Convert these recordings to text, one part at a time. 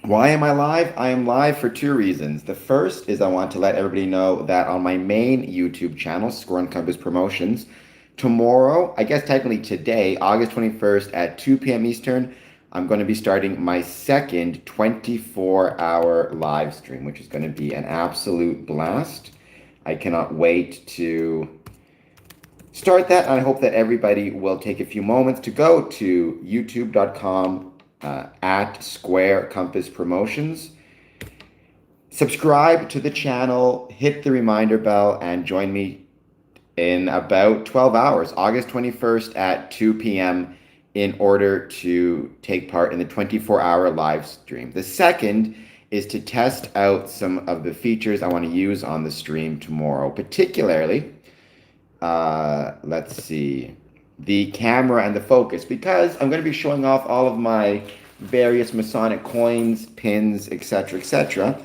Why am I live? I am live for two reasons. The first is I want to let everybody know that on my main YouTube channel, Square and Compass Promotions, tomorrow, I guess technically today, August 21st at 2 p.m. Eastern, I'm going to be starting my second 24-hour live stream, which is going to be an absolute blast. I cannot wait to start that, and I hope that everybody will take a few moments to go to youtube.com at Square Compass Promotions. Subscribe to the channel, hit the reminder bell, and join me in about 12 hours, August 21st at 2 p.m. in order to take part in the 24-hour live stream. The second is to test out some of the features I want to use on the stream tomorrow, particularly, let's see, the camera and the focus, because I'm going to be showing off all of my various Masonic coins, pins, etc., etc.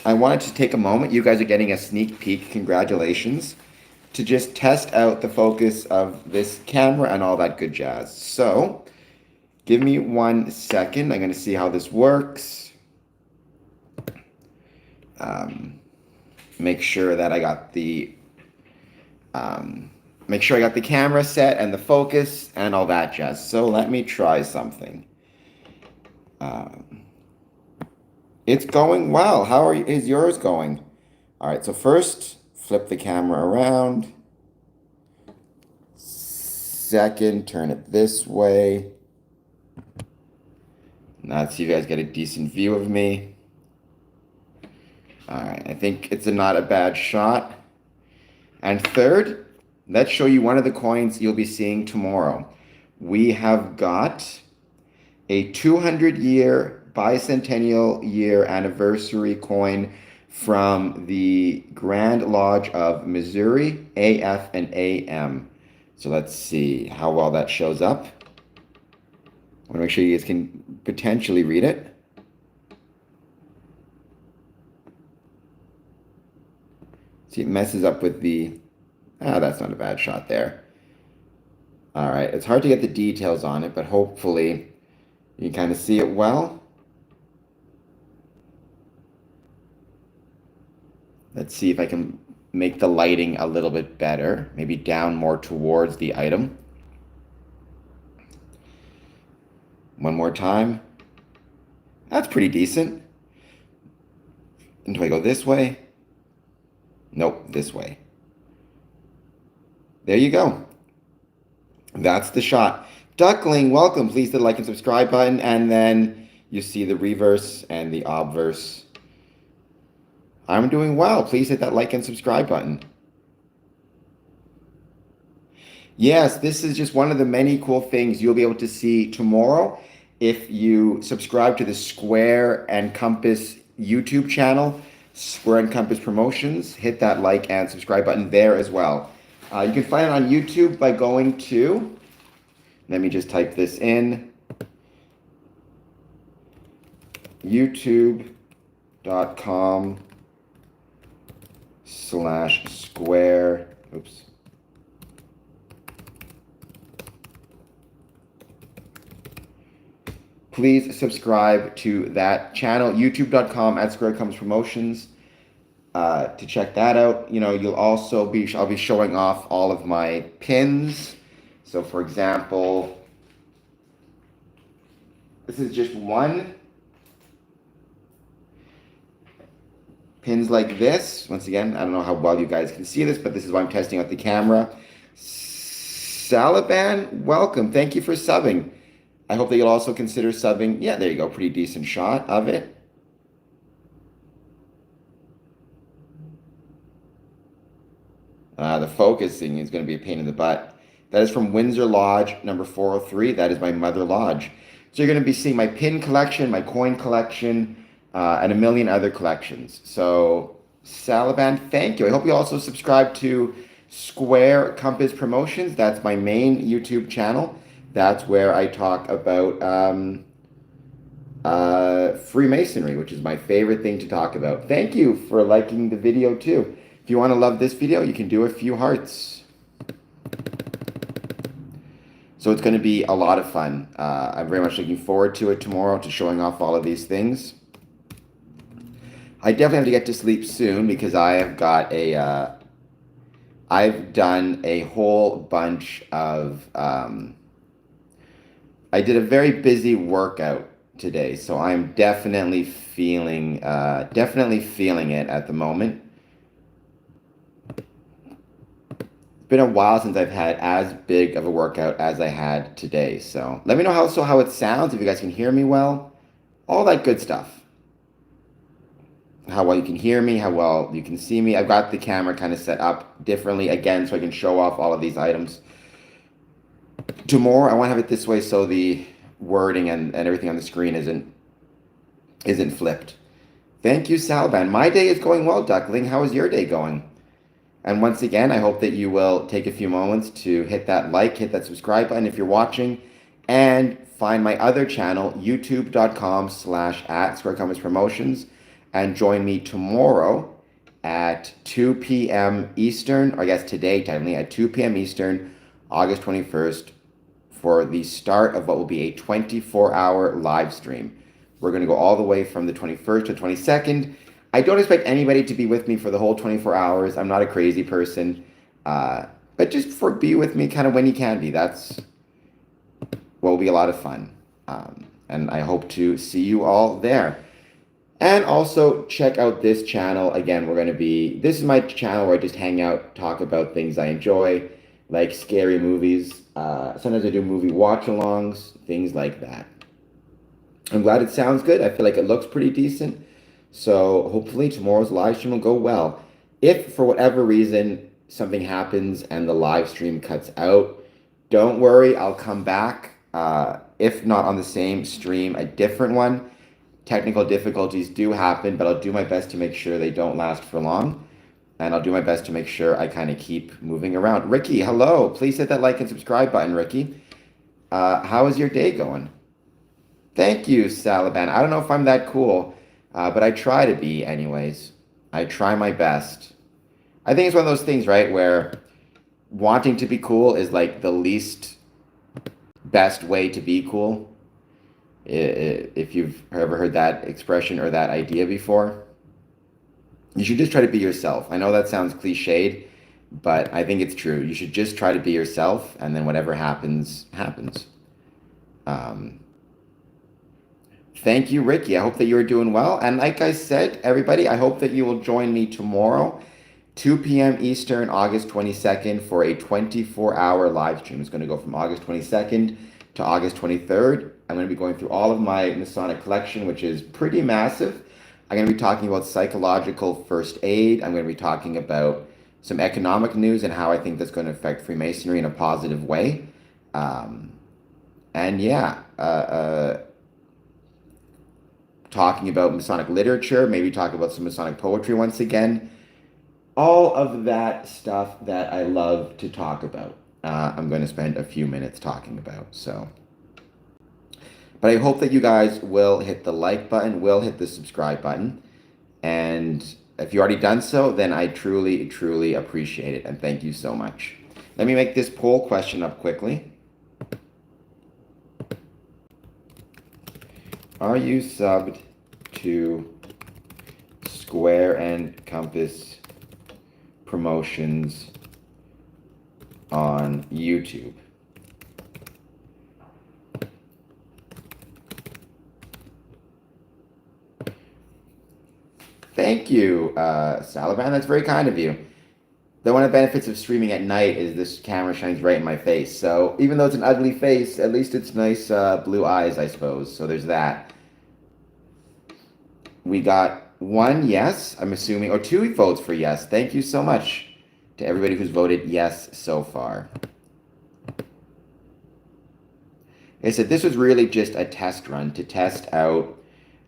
I wanted to take a moment. You guys are getting a sneak peek. Congratulations. To just test out the focus of this camera and all that good jazz. So, give me 1 second. I'm going to see how this works. Make sure that I got the camera set and the focus and all that jazz. So let me try something. It's going well. Is yours going? All right, so first, flip the camera around. Second, turn it this way. Now so you guys get a decent view of me. All right, I think it's not a bad shot. And third, let's show you one of the coins you'll be seeing tomorrow. We have got a 200-year bicentennial year anniversary coin from the Grand Lodge of Missouri, AF and AM. So let's see how well that shows up. I want to make sure you guys can potentially read it. See, it messes up with the... that's not a bad shot there. All right, it's hard to get the details on it, but hopefully you can kind of see it well. Let's see if I can make the lighting a little bit better. Maybe down more towards the item. One more time. That's pretty decent. And do I go this way? Nope, this way. There you go. That's the shot. Duckling, welcome. Please hit the like and subscribe button, and then you see the reverse and the obverse. I'm doing well. Please hit that like and subscribe button. Yes, this is just one of the many cool things you'll be able to see tomorrow if you subscribe to the Square and Compass YouTube channel, Square and Compass Promotions. Hit that like and subscribe button there as well. You can find it on YouTube by going to, let me just type this in, youtube.com/square, oops. Please subscribe to that channel, youtube.com at Square Comes Promotions, to check that out. You know, I'll be showing off all of my pins. So for example, this is just one. Pins like this. Once again, I don't know how well you guys can see this, but this is why I'm testing out the camera. Salaban, welcome. Thank you for subbing. I hope that you'll also consider subbing. Yeah, there you go. Pretty decent shot of it. The focusing is going to be a pain in the butt. That is from Windsor Lodge, number 403. That is my mother lodge. So you're going to be seeing my pin collection, my coin collection, and a million other collections. So, Salaban, thank you. I hope you also subscribe to Square Compass Promotions. That's my main YouTube channel. That's where I talk about Freemasonry, which is my favorite thing to talk about. Thank you for liking the video too. If you want to love this video, you can do a few hearts. So it's going to be a lot of fun. I'm very much looking forward to it tomorrow, to showing off all of these things. I definitely have to get to sleep soon because I have got I've done a whole bunch of, I did a very busy workout today, so I'm definitely feeling it at the moment. It's been a while since I've had as big of a workout as I had today. So let me know how it sounds, if you guys can hear me well, all that good stuff. How well you can hear me, how well you can see me. I've got the camera kind of set up differently again so I can show off all of these items. Tomorrow I want to have it this way so the wording and everything on the screen isn't flipped. Thank you, Salban. My day is going well, Duckling. How is your day going? And once again, I hope that you will take a few moments to hit that like, hit that subscribe button if you're watching, and find my other channel, youtube.com/@SquareCompassPromotions, and join me tomorrow at 2 p.m. Eastern, or I guess today, technically, at 2 p.m. Eastern, August 21st, for the start of what will be a 24-hour live stream. We're going to go all the way from the 21st to the 22nd. I don't expect anybody to be with me for the whole 24 hours. I'm not a crazy person. But just be with me kind of when you can be. That's what will be a lot of fun. And I hope to see you all there. And also check out this channel. Again, this is my channel where I just hang out, talk about things I enjoy, like scary movies. Sometimes I do movie watch-alongs, things like that. I'm glad it sounds good. I feel like it looks pretty decent. So hopefully tomorrow's live stream will go well. If for whatever reason something happens and the live stream cuts out, don't worry, I'll come back. If not on the same stream, a different one. Technical difficulties do happen, but I'll do my best to make sure they don't last for long. And I'll do my best to make sure I kind of keep moving around. Ricky, hello. Please hit that like and subscribe button, Ricky. How is your day going? Thank you, Salaban. I don't know if I'm that cool. But I try to be anyways. I try my best. I think it's one of those things, right, where wanting to be cool is like the least best way to be cool. If you've ever heard that expression or that idea before, you should just try to be yourself. I know that sounds cliched, but I think it's true. You should just try to be yourself, and then whatever happens, happens. Thank you, Ricky. I hope that you're doing well. And like I said, everybody, I hope that you will join me tomorrow, 2 p.m. Eastern, August 22nd, for a 24-hour live stream. It's going to go from August 22nd to August 23rd. I'm going to be going through all of my Masonic collection, which is pretty massive. I'm going to be talking about psychological first aid. I'm going to be talking about some economic news and how I think that's going to affect Freemasonry in a positive way. Talking about Masonic literature, maybe talk about some Masonic poetry once again. All of that stuff that I love to talk about, I'm going to spend a few minutes talking about. But I hope that you guys will hit the like button, will hit the subscribe button. And if you already done so, then I truly, truly appreciate it. And thank you so much. Let me make this poll question up quickly. Are you subbed to Square and Compass Promotions on YouTube? Thank you, Salaban. That's very kind of you. One of the benefits of streaming at night is this camera shines right in my face. So even though it's an ugly face, at least it's nice blue eyes, I suppose. So there's that. We got one yes, I'm assuming, or two votes for yes. Thank you so much to everybody who's voted yes so far. I said this was really just a test run to test out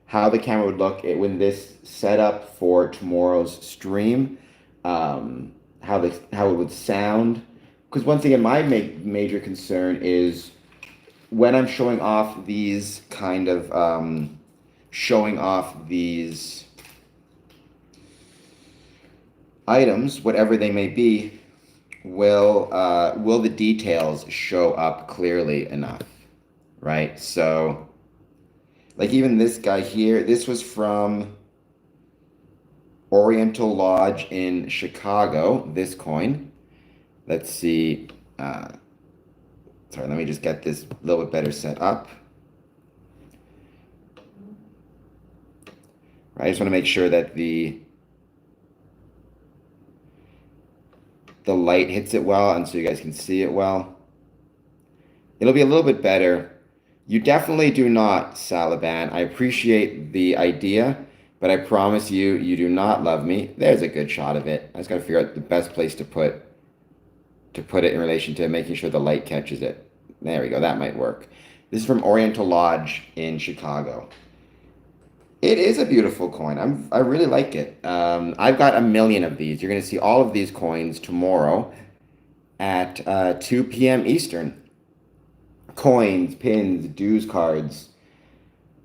how the camera would look when this set up for tomorrow's stream, how it would sound. Because once again, my major concern is when I'm showing off these kind of items, whatever they may be, will the details show up clearly enough, right? So, like even this guy here, this was from Oriental Lodge in Chicago, this coin. Let's see. Sorry, let me just get this a little bit better set up. I just want to make sure that the light hits it well, and so you guys can see it well. It'll be a little bit better. You definitely do not, Salaban. I appreciate the idea, but I promise you, you do not love me. There's a good shot of it. I just got to figure out the best place to put it in relation to making sure the light catches it. There we go. That might work. This is from Oriental Lodge in Chicago. It is a beautiful coin. I really like it. I've got a million of these. You're going to see all of these coins tomorrow at 2 p.m. Eastern. Coins, pins, dues cards,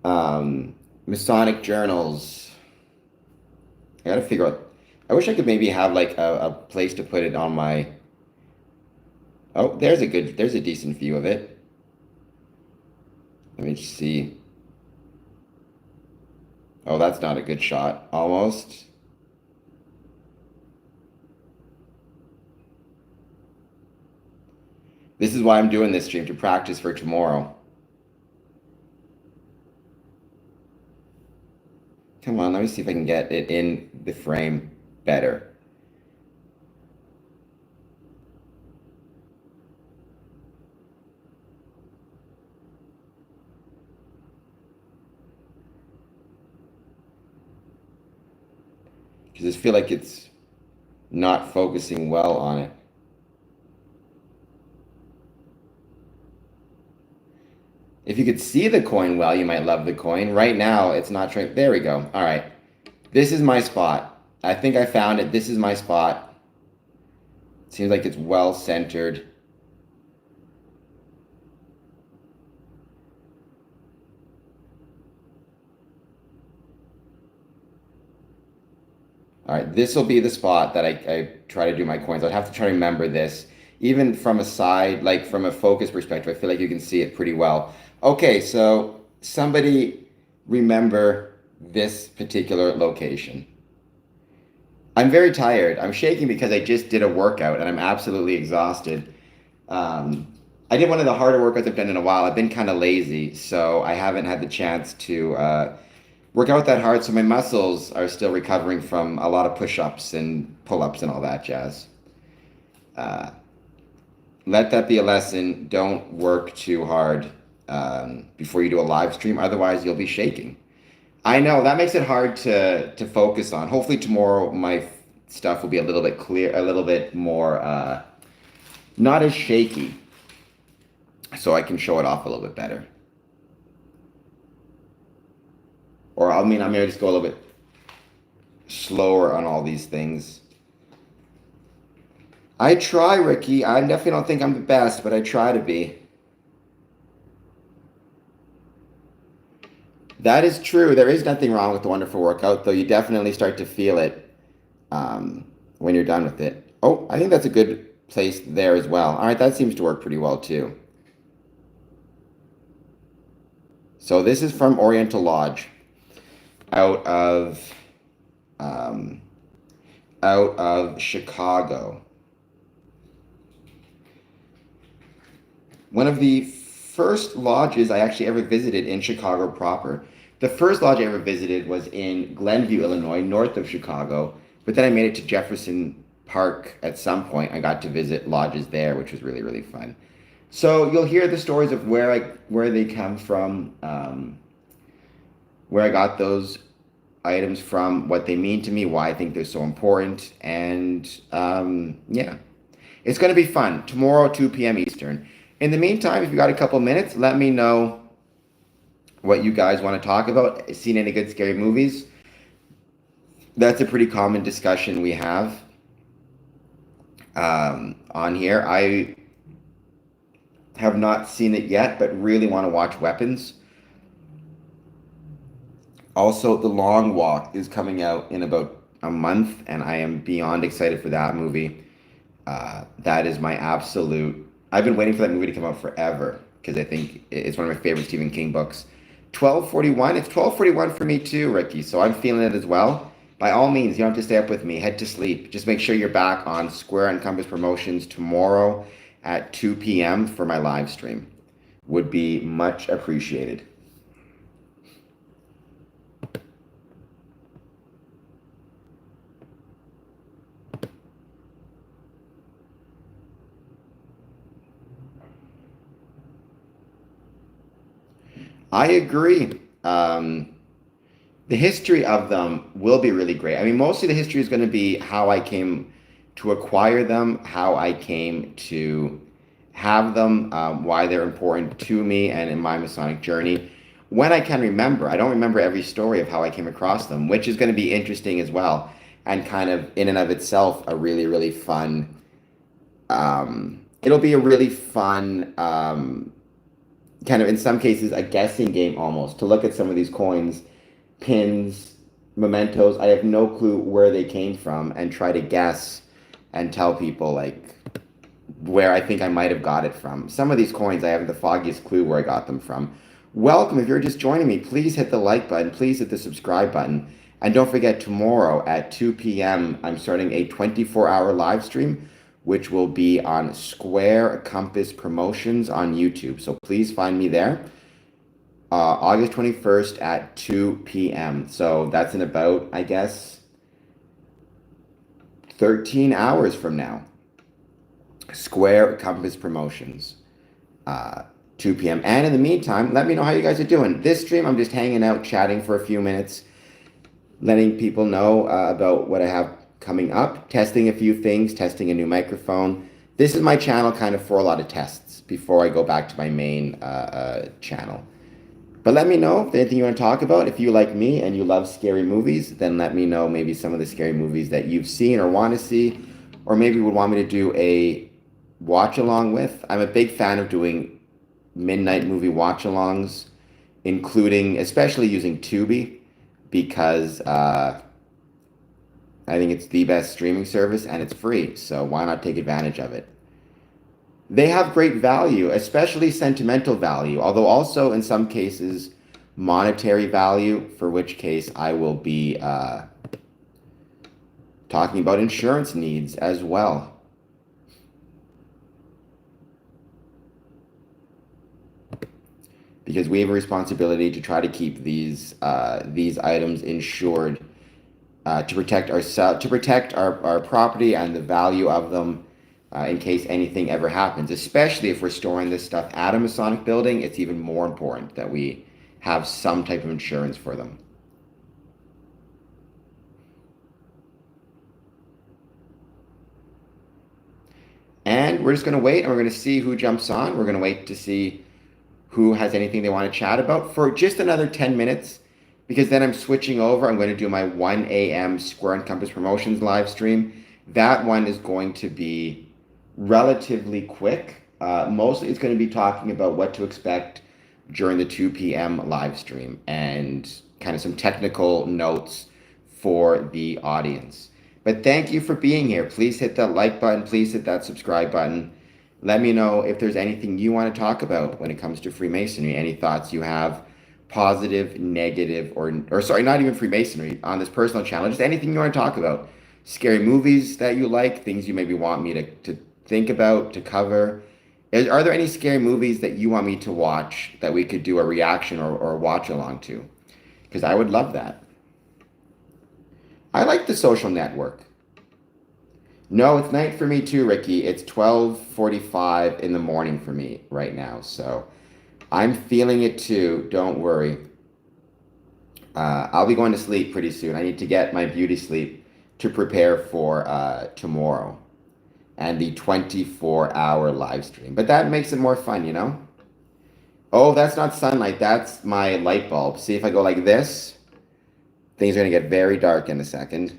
Masonic journals. I gotta figure out. I wish I could maybe have like a place to put it on my. Oh, there's a decent view of it. Let me just see. Oh, that's not a good shot. Almost. This is why I'm doing this stream, to practice for tomorrow. Come on, let me see if I can get it in the frame better. Because I just feel like it's not focusing well on it. If you could see the coin well, you might love the coin. Right now, it's not trying. There we go. All right. This is my spot. I think I found it. This is my spot. Seems like it's well centered. All right. This will be the spot that I try to do my coins. I'd have to try to remember this. Even from a side, like from a focus perspective, I feel like you can see it pretty well. Okay, so somebody remember this particular location. I'm very tired. I'm shaking because I just did a workout and I'm absolutely exhausted. I did one of the harder workouts I've done in a while. I've been kind of lazy, so I haven't had the chance to work out that hard. So my muscles are still recovering from a lot of push-ups and pull-ups and all that jazz. Let that be a lesson. Don't work too hard before you do a live stream. Otherwise, you'll be shaking. I know that makes it hard to focus on. Hopefully tomorrow my stuff will be a little bit clear, a little bit more not as shaky, so I can show it off a little bit better. Or I mean, I may just go a little bit slower on all these things. I try, Ricky. I definitely don't think I'm the best, but I try to be. That is true. There is nothing wrong with the wonderful workout, though you definitely start to feel it when you're done with it. Oh, I think that's a good place there as well. All right, that seems to work pretty well too. So this is from Oriental Lodge, out of Chicago. One of the first lodges I actually ever visited in Chicago proper. The first lodge I ever visited was in Glenview, Illinois, north of Chicago. But then I made it to Jefferson Park at some point. I got to visit lodges there, which was really, really fun. So you'll hear the stories of where they come from, where I got those items from, what they mean to me, why I think they're so important, and yeah, it's going to be fun. Tomorrow, 2 p.m. Eastern. In the meantime, if you got a couple minutes, let me know what you guys want to talk about. Seen any good scary movies? That's a pretty common discussion we have on here. I have not seen it yet, but really want to watch Weapons. Also, The Long Walk is coming out in about a month, and I am beyond excited for that movie. That is my absolute... I've been waiting for that movie to come out forever because I think it's one of my favorite Stephen King books. 1241. It's 1241 for me too, Ricky. So I'm feeling it as well. by all means, you don't have to stay up with me. Head to sleep. Just make sure you're back on Square and Compass Promotions tomorrow at 2 p.m. for my live stream. Would be much appreciated. I agree. The history of them will be really great. I mean, mostly the history is going to be how I came to acquire them, how I came to have them, why they're important to me and in my Masonic journey. When I can remember, I don't remember every story of how I came across them, which is going to be interesting as well, and kind of in and of itself a really, really fun. It'll be a really fun kind of in some cases a guessing game almost to look at some of these coins, pins, mementos. I have no clue where they came from and try to guess and tell people like where I think I might have got it from. Some of these coins I haven't the foggiest clue where I got them from. Welcome. If you're just joining me, please hit the like button, please hit the subscribe button. And don't forget, tomorrow at 2 p.m. I'm starting a 24-hour live stream which will be on Square Compass Promotions on YouTube. So please find me there. August 21st at 2 p.m. So that's in about, I guess, 13 hours from now. Square Compass Promotions, 2 p.m. And in the meantime, let me know how you guys are doing. This stream, I'm just hanging out, chatting for a few minutes, letting people know about what I have coming up, testing a few things, testing a new microphone. This is my channel kind of for a lot of tests before I go back to my main channel. But let me know if there's anything you want to talk about. If you like me and you love scary movies, then let me know maybe some of the scary movies that you've seen or want to see, or maybe would want me to do a watch along with. I'm a big fan of doing midnight movie watch alongs, including, especially using Tubi, because I think it's the best streaming service and it's free, so why not take advantage of it? They have great value, especially sentimental value, although also in some cases monetary value, for which case I will be talking about insurance needs as well. Because we have a responsibility to try to keep these items insured to protect our property and the value of them in case anything ever happens. Especially if we're storing this stuff at a Masonic building, it's even more important that we have some type of insurance for them. And we're just going to wait and we're going to see who jumps on. We're going to wait to see who has anything they want to chat about for just another 10 minutes. Because then I'm switching over. I'm going to do my 1 a.m. Square and Compass Promotions live stream. That one is going to be relatively quick. Mostly it's going to be talking about what to expect during the 2 p.m. live stream and kind of some technical notes for the audience. But thank you for being here. Please hit that like button. Please hit that subscribe button. Let me know if there's anything you want to talk about when it comes to Freemasonry, any thoughts you have. Positive, negative, or sorry, not even Freemasonry, on this personal channel, just anything you want to talk about. Scary movies that you like, things you maybe want me to think about, to cover. Are there any scary movies that you want me to watch that we could do a reaction or watch along to? Because I would love that. I like The Social Network. No, it's night for me too, Ricky. It's 12:45 in the morning for me right now, so I'm feeling it too. Don't worry. I'll be going to sleep pretty soon. I need to get my beauty sleep to prepare for tomorrow and the 24-hour live stream. But that makes it more fun, you know? Oh, that's not sunlight. That's my light bulb. See, if I go like this, things are going to get very dark in a second.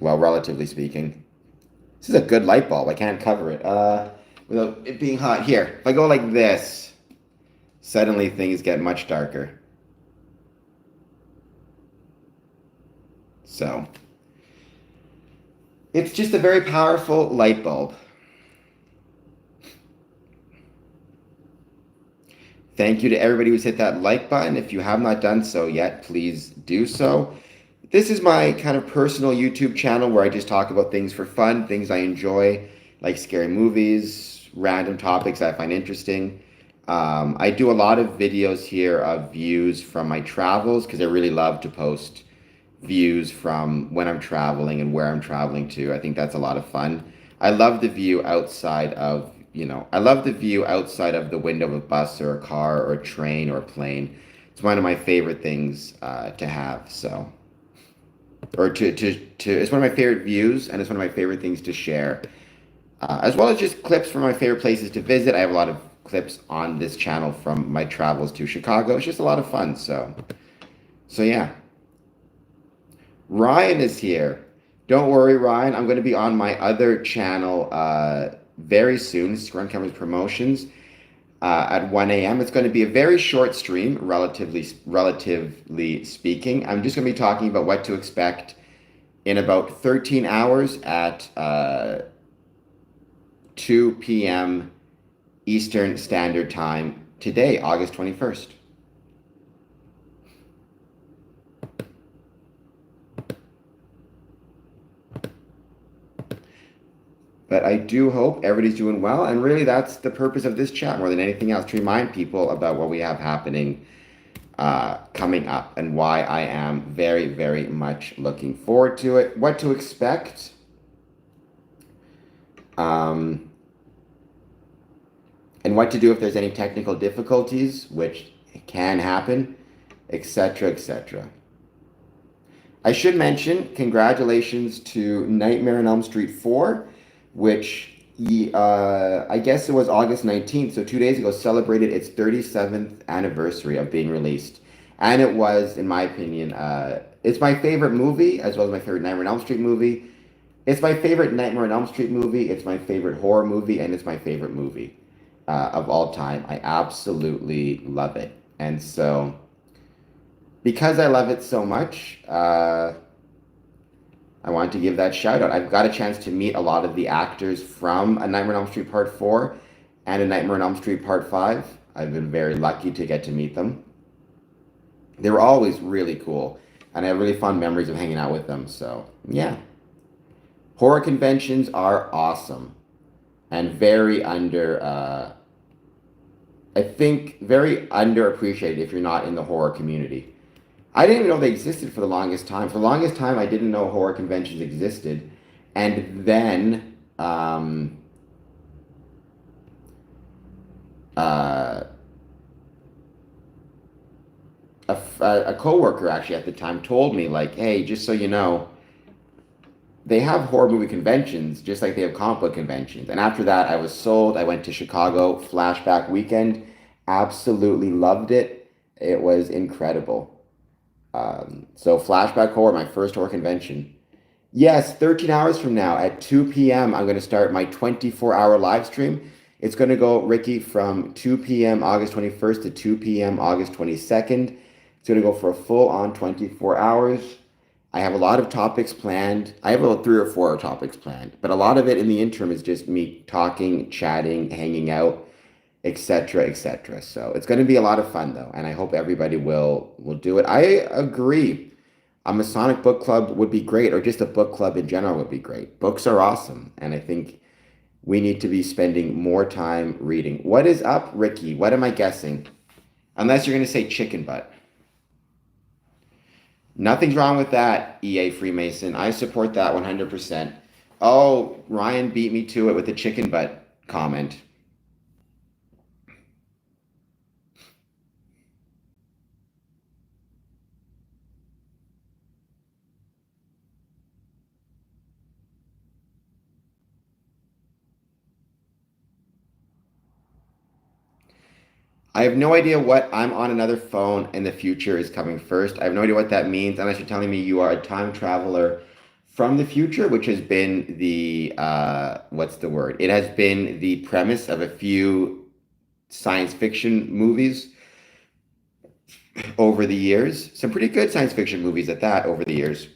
Well, relatively speaking. This is a good light bulb. I can't cover it. Without it being hot. Here, if I go like this, suddenly things get much darker. So, it's just a very powerful light bulb. Thank you to everybody who's hit that like button. If you have not done so yet, please do so. This is my kind of personal YouTube channel where I just talk about things for fun, things I enjoy, like scary movies, random topics I find interesting. I do a lot of videos here of views from my travels because I really love to post views from when I'm traveling and where I'm traveling to. I think that's a lot of fun. I love the view outside of, I love the view outside of the window of a bus or a car or a train or a plane. It's one of my favorite things to have. So, or it's one of my favorite views and it's one of my favorite things to share. As well as just clips from my favorite places to visit. I have a lot of clips on this channel from my travels to Chicago. It's just a lot of fun. So yeah. Ryan is here. Don't worry, Ryan. I'm going to be on my other channel very soon. This is Run Cameras Promotions at 1 a.m. It's going to be a very short stream, relatively speaking. I'm just going to be talking about what to expect in about 13 hours at 2 p.m. Eastern Standard Time today, August 21st. But I do hope everybody's doing well. And really, that's the purpose of this chat more than anything else, to remind people about what we have happening coming up and why I am very, very much looking forward to it. What to expect. And what to do if there's any technical difficulties, which can happen, etc., etc. I should mention, congratulations to Nightmare on Elm Street 4, which I guess it was August 19th, so 2 days ago, celebrated its 37th anniversary of being released. And it was, in my opinion, it's my favorite movie, as well as my favorite Nightmare on Elm Street movie. It's my favorite Nightmare on Elm Street movie, it's my favorite horror movie, and it's my favorite movie of all time. I absolutely love it. And so, because I love it so much, I wanted to give that shout out. I've got a chance to meet a lot of the actors from A Nightmare on Elm Street Part 4 and A Nightmare on Elm Street Part 5. I've been very lucky to get to meet them. They were always really cool, and I have really fond memories of hanging out with them. So, yeah. Horror conventions are awesome and very I think very underappreciated if you're not in the horror community. I didn't even know they existed for the longest time. For the longest time, I didn't know horror conventions existed. And then a coworker actually at the time told me, like, hey, just so you know, they have horror movie conventions just like they have comic book conventions. And after that, I was sold. I went to Chicago Flashback Weekend. Absolutely loved it. It was incredible. So Flashback Horror, my first horror convention. Yes, 13 hours from now at 2 p.m. I'm going to start my 24-hour live stream. It's going to go, Ricky, from 2 p.m. August 21st to 2 p.m. August 22nd. It's going to go for a full-on 24 hours. I have a lot of topics planned. I have about 3 or 4 topics planned, but a lot of it in the interim is just me talking, chatting, hanging out, etc., etc. So it's going to be a lot of fun, though, and I hope everybody will do it. I agree. A Masonic book club would be great, or just a book club in general would be great. Books are awesome, and I think we need to be spending more time reading. What is up, Ricky? What am I guessing? Unless you're going to say chicken butt. Nothing's wrong with that, EA Freemason. I support that 100%. Oh, Ryan beat me to it with the chicken butt comment. I have no idea what I'm on another phone and the future is coming first. I have no idea what that means unless you're telling me you are a time traveler from the future, which has been the, what's the word? It has been the premise of a few science fiction movies over the years. Some pretty good science fiction movies at that over the years.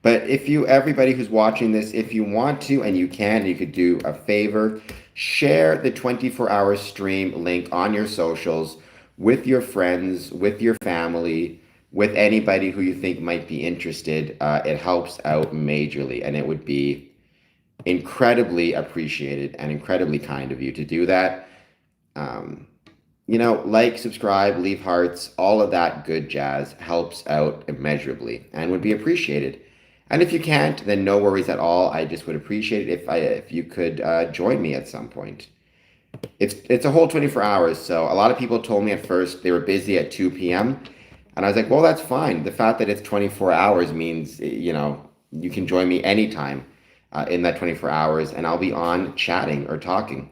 But if you, everybody who's watching this, if you want to and you can, you could do a favor, share the 24-hour stream link on your socials with your friends, with your family, with anybody who you think might be interested. It helps out majorly, and it would be incredibly appreciated and incredibly kind of you to do that. Um, like, subscribe, leave hearts, all of that good jazz helps out immeasurably and would be appreciated. And if you can't, then no worries at all. I just would appreciate it if you could join me at some point. It's a whole 24 hours, so a lot of people told me at first they were busy at 2 p.m. And I was like, well, that's fine. The fact that it's 24 hours means, you can join me anytime in that 24 hours, and I'll be on chatting or talking.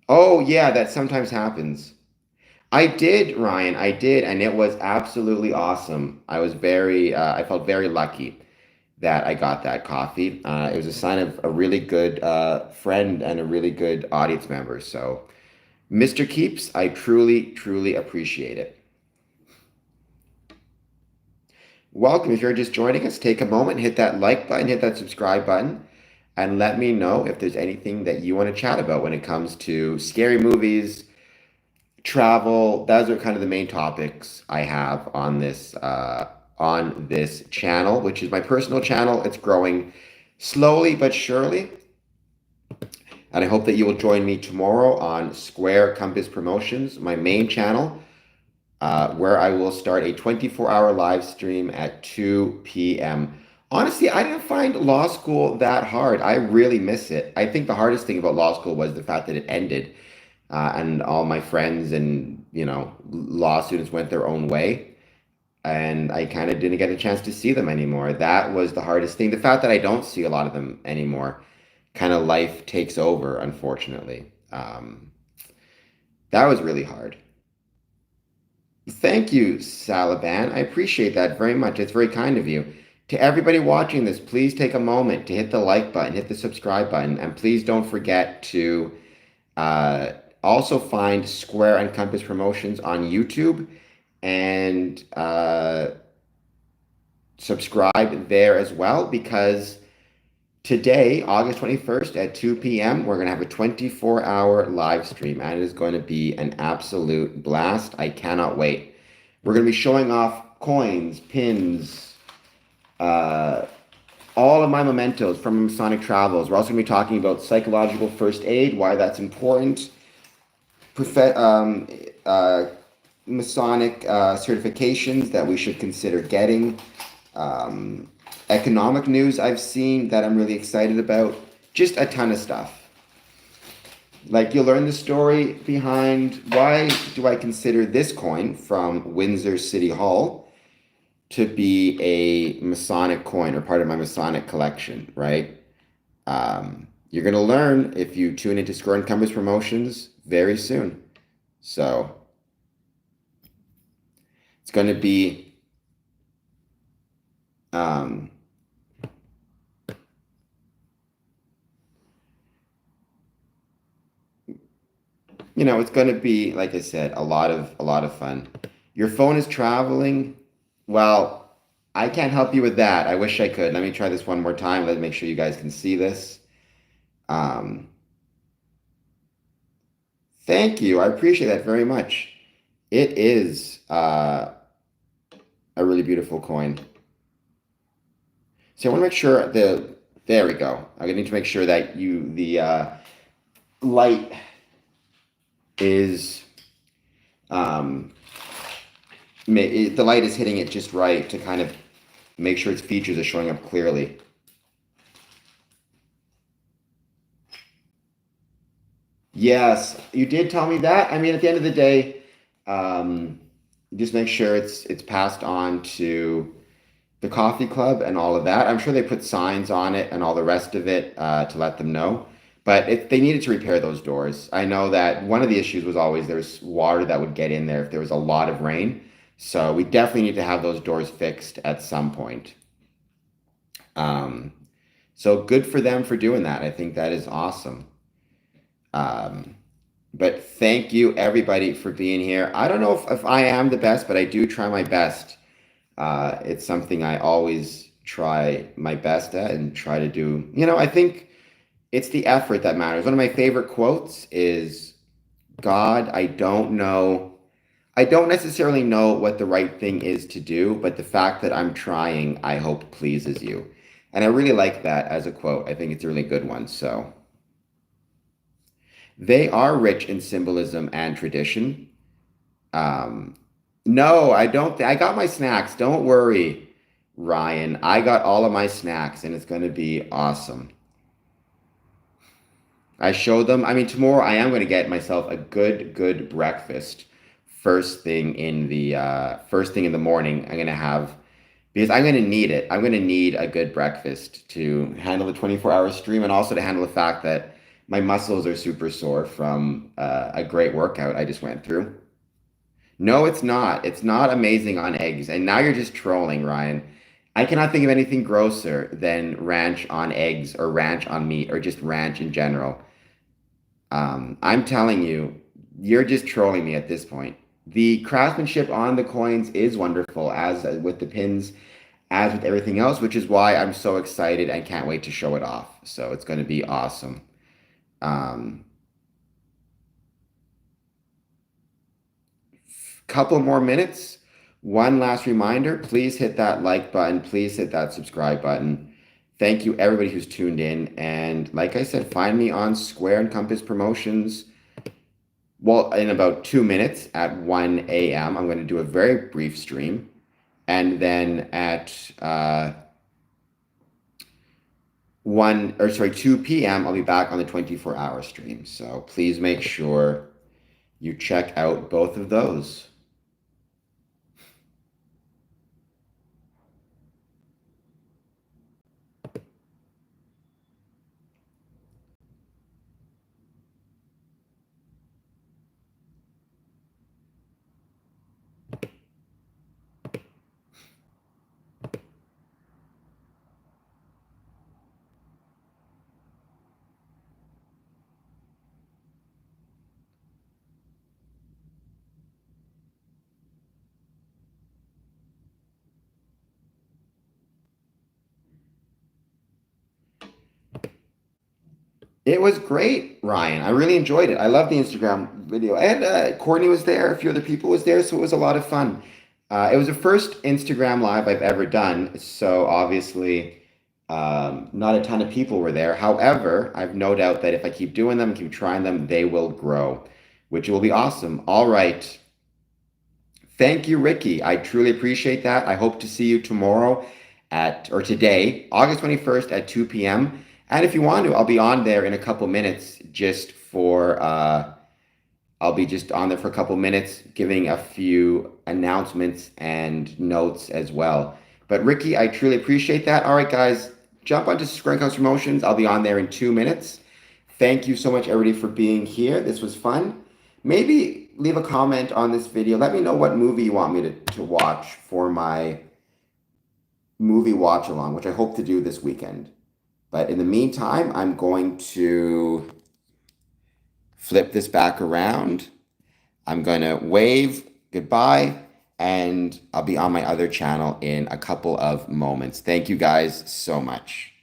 Oh, yeah, that sometimes happens. I did, Ryan. I did, and it was absolutely awesome. I felt very lucky that I got that coffee. It was a sign of a really good friend and a really good audience member. So, Mr. Keeps, I truly, truly appreciate it. Welcome. If you're just joining us, take a moment, hit that like button, hit that subscribe button, and let me know if there's anything that you want to chat about when it comes to scary movies, travel. Those are kind of the main topics I have on this channel, which is my personal channel. It's growing slowly but surely, and I hope that you will join me tomorrow on Square Compass Promotions, my main channel, where I will start a 24-hour live stream at 2 p.m. Honestly, I didn't find law school that hard. I really miss it. I think the hardest thing about law school was the fact that it ended, and all my friends and law students went their own way, and I kind of didn't get a chance to see them anymore. That was the hardest thing. The fact that I don't see a lot of them anymore, kind of life takes over, unfortunately. That was really hard. Thank you, Salaban. I appreciate that very much. It's very kind of you. To everybody watching this, please take a moment to hit the like button, hit the subscribe button, and please don't forget to uh, also find Square and Compass Promotions on YouTube and subscribe there as well, because today, August 21st at 2 p.m., we're going to have a 24-hour live stream, and it is going to be an absolute blast. I cannot wait. We're going to be showing off coins, pins, all of my mementos from Masonic travels. We're also going to be talking about psychological first aid, why that's important, Masonic certifications that we should consider getting, economic news I've seen that I'm really excited about, just a ton of stuff. Like, you'll learn the story behind why do I consider this coin from Windsor City Hall to be a Masonic coin or part of my Masonic collection, right? You're going to learn if you tune into Square and Compass Promotions very soon. So it's going to be it's going to be, like I said, a lot of fun. Your phone is traveling. Well, I can't help you with that. I wish I could. Let me try this one more time. Let's make sure you guys can see this. Thank you. I appreciate that very much. It is a really beautiful coin. So I want to make sure there we go. I need to make sure that the light is the light is hitting it just right to kind of make sure its features are showing up clearly. Yes, you did tell me that. I mean, at the end of the day, just make sure it's passed on to the coffee club and all of that. I'm sure they put signs on it and all the rest of it to let them know. But if they needed to repair those doors, I know that one of the issues was always there's water that would get in there if there was a lot of rain. So we definitely need to have those doors fixed at some point. So good for them for doing that. I think that is awesome. But thank you everybody for being here. I don't know if I am the best, but I do try my best It's something I always try my best at and try to do. I think it's the effort that matters. One of my favorite quotes is, God, I don't necessarily know what the right thing is to do, but the fact that I'm trying, I hope pleases you. And I really like that as a quote. I think it's a really good one. So they are rich in symbolism and tradition. Um, no, I don't. I got my snacks. Don't worry, Ryan. I got all of my snacks, and it's going to be awesome. I showed them. I mean, tomorrow I am going to get myself a good breakfast. First thing in the morning. I'm going to have because I'm going to need it. I'm going to need a good breakfast to handle the 24-hour stream and also to handle the fact that my muscles are super sore from a great workout I just went through. No, it's not. It's not amazing on eggs. And now you're just trolling, Ryan. I cannot think of anything grosser than ranch on eggs or ranch on meat or just ranch in general. I'm telling you, you're just trolling me at this point. The craftsmanship on the coins is wonderful, as with the pins, as with everything else, which is why I'm so excited and can't wait to show it off. So it's going to be awesome. Um, Couple more minutes. One last reminder, please hit that like button. Please hit that subscribe button. Thank you, everybody who's tuned in. And like I said, find me on Square and Compass Promotions. Well, in about 2 minutes at 1 a.m., I'm going to do a very brief stream. And then at 2 p.m., I'll be back on the 24-hour stream. So please make sure you check out both of those. It was great, Ryan. I really enjoyed it. I love the Instagram video, and Courtney was there. A few other people was there, so it was a lot of fun. It was the first Instagram live I've ever done, so obviously not a ton of people were there. However, I've no doubt that if I keep doing them, keep trying them, they will grow, which will be awesome. All right. Thank you, Ricky. I truly appreciate that. I hope to see you tomorrow or today, August 21st at 2 p.m. And if you want to, I'll be on there in a couple minutes I'll be just on there for a couple minutes giving a few announcements and notes as well. But Ricky, I truly appreciate that. All right, guys, jump onto Screen Coast Promotions. I'll be on there in 2 minutes. Thank you so much, everybody, for being here. This was fun. Maybe leave a comment on this video. Let me know what movie you want me to watch for my movie watch along, which I hope to do this weekend. But in the meantime, I'm going to flip this back around. I'm going to wave goodbye, and I'll be on my other channel in a couple of moments. Thank you guys so much.